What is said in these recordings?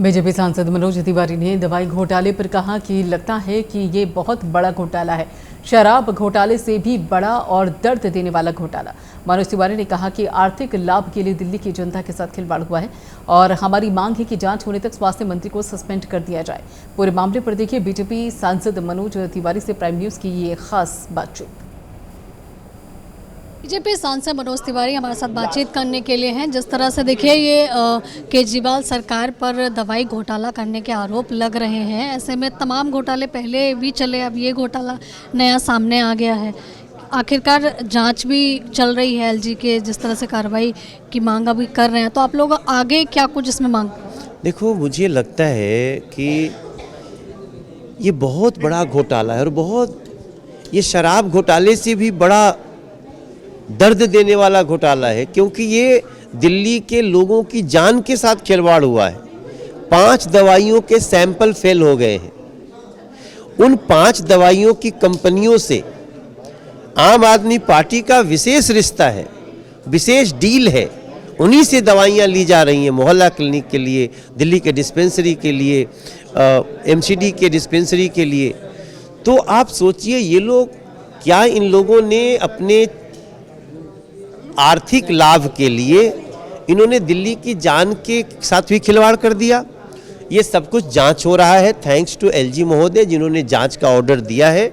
BJP सांसद मनोज तिवारी ने दवाई घोटाले पर कहा कि लगता है कि ये बहुत बड़ा घोटाला है, शराब घोटाले से भी बड़ा और दर्द देने वाला घोटाला। मनोज तिवारी ने कहा कि आर्थिक लाभ के लिए दिल्ली की जनता के साथ खिलवाड़ हुआ है और हमारी मांग है कि जांच होने तक स्वास्थ्य मंत्री को सस्पेंड कर दिया जाए। पूरे मामले पर देखिए बीजेपी सांसद मनोज तिवारी से प्राइम न्यूज की ये खास बातचीत। बीजेपी सांसद मनोज तिवारी हमारे साथ बातचीत करने के लिए हैं। जिस तरह से देखिए ये केजरीवाल सरकार पर दवाई घोटाला करने के आरोप लग रहे हैं, ऐसे में तमाम घोटाले पहले भी चले, अब ये घोटाला नया सामने आ गया है। आखिरकार जांच भी चल रही है, एलजी के जिस तरह से कार्रवाई की मांग अभी कर रहे हैं, तो आप लोग आगे क्या कुछ इसमें मांग? देखो, मुझे लगता है कि ये बहुत बड़ा घोटाला है और ये शराब घोटाले से भी बड़ा दर्द देने वाला घोटाला है, क्योंकि ये दिल्ली के लोगों की जान के साथ खिलवाड़ हुआ है। 5 दवाइयों के सैंपल फेल हो गए हैं। उन 5 दवाइयों की कंपनियों से आम आदमी पार्टी का विशेष रिश्ता है, विशेष डील है। उन्हीं से दवाइयाँ ली जा रही हैं मोहल्ला क्लिनिक के लिए, दिल्ली के डिस्पेंसरी के लिए, एमसीडी के डिस्पेंसरी के लिए। तो आप सोचिए, ये लोग क्या, इन लोगों ने अपने आर्थिक लाभ के लिए इन्होंने दिल्ली की जान के साथ भी खिलवाड़ कर दिया। ये सब कुछ जांच हो रहा है, थैंक्स टू एलजी महोदय जिन्होंने जांच का ऑर्डर दिया है,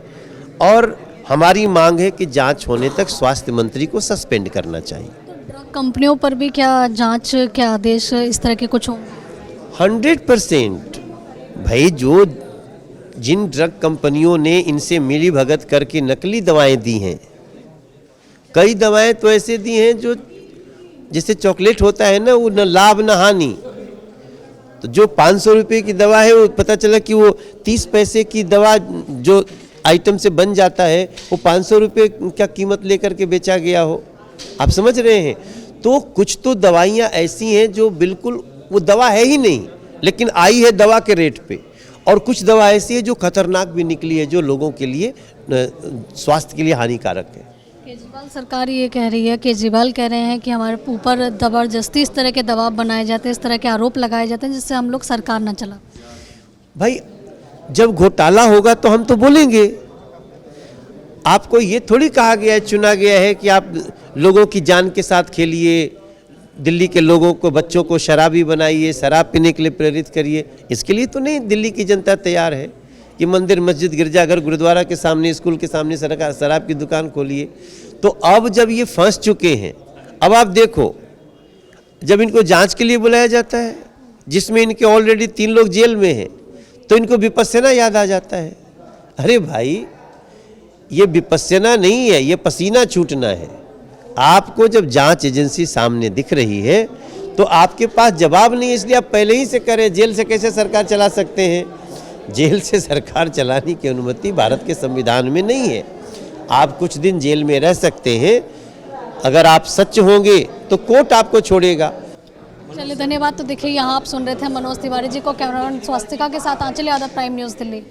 और हमारी मांग है कि जांच होने तक स्वास्थ्य मंत्री को सस्पेंड करना चाहिए। तो ड्रग कंपनियों पर भी क्या जांच के आदेश इस तरह के कुछ होंगे? 100% भाई, जिन ड्रग कंपनियों ने इनसे मिली भगत करके नकली दवाएं दी हैं, कई दवाएं तो ऐसे दी हैं जो जैसे चॉकलेट होता है ना, वो न लाभ न हानि। तो जो 500 रुपये की दवा है, वो पता चला कि वो 30 पैसे की दवा जो आइटम से बन जाता है, वो 500 रुपये क्या कीमत लेकर के बेचा गया हो। आप समझ रहे हैं? तो कुछ तो दवाइयाँ ऐसी हैं जो बिल्कुल वो दवा है ही नहीं, लेकिन आई है दवा के रेट पे, और कुछ दवा ऐसी है जो खतरनाक भी निकली है, जो लोगों के लिए स्वास्थ्य के लिए हानिकारक है। केजरीवाल सरकार ये कह रही है, केजरीवाल कह रहे हैं कि हमारे ऊपर ज़बरदस्ती इस तरह के दबाव बनाए जाते हैं, इस तरह के आरोप लगाए जाते हैं जिससे हम लोग सरकार ना चला। भाई, जब घोटाला होगा तो हम तो बोलेंगे। आपको ये थोड़ी कहा गया है, चुना गया है कि आप लोगों की जान के साथ खेलिए, दिल्ली के लोगों को, बच्चों को शराबी बनाइए, शराब पीने के लिए प्रेरित करिए। इसके लिए तो नहीं दिल्ली की जनता तैयार है कि मंदिर, मस्जिद, गिरजाघर, गुरुद्वारा के सामने, स्कूल के सामने शराब की दुकान खोलिए। तो अब जब ये फंस चुके हैं, अब आप देखो, जब इनको जांच के लिए बुलाया जाता है, जिसमें इनके ऑलरेडी 3 लोग जेल में हैं, तो इनको विपस्यना याद आ जाता है। अरे भाई, ये विपस्यना नहीं है, ये पसीना छूटना है। आपको जब जांच एजेंसी सामने दिख रही है तो आपके पास जवाब नहीं है, इसलिए आप पहले ही से करें। जेल से कैसे सरकार चला सकते हैं? जेल से सरकार चलाने की अनुमति भारत के संविधान में नहीं है। आप कुछ दिन जेल में रह सकते हैं, अगर आप सच होंगे तो कोर्ट आपको छोड़ेगा। चलिए, धन्यवाद। तो देखिए, यहाँ आप सुन रहे थे मनोज तिवारी जी को। कैमरामैन स्वास्तिका के साथ आंचल यादव, प्राइम न्यूज़, दिल्ली।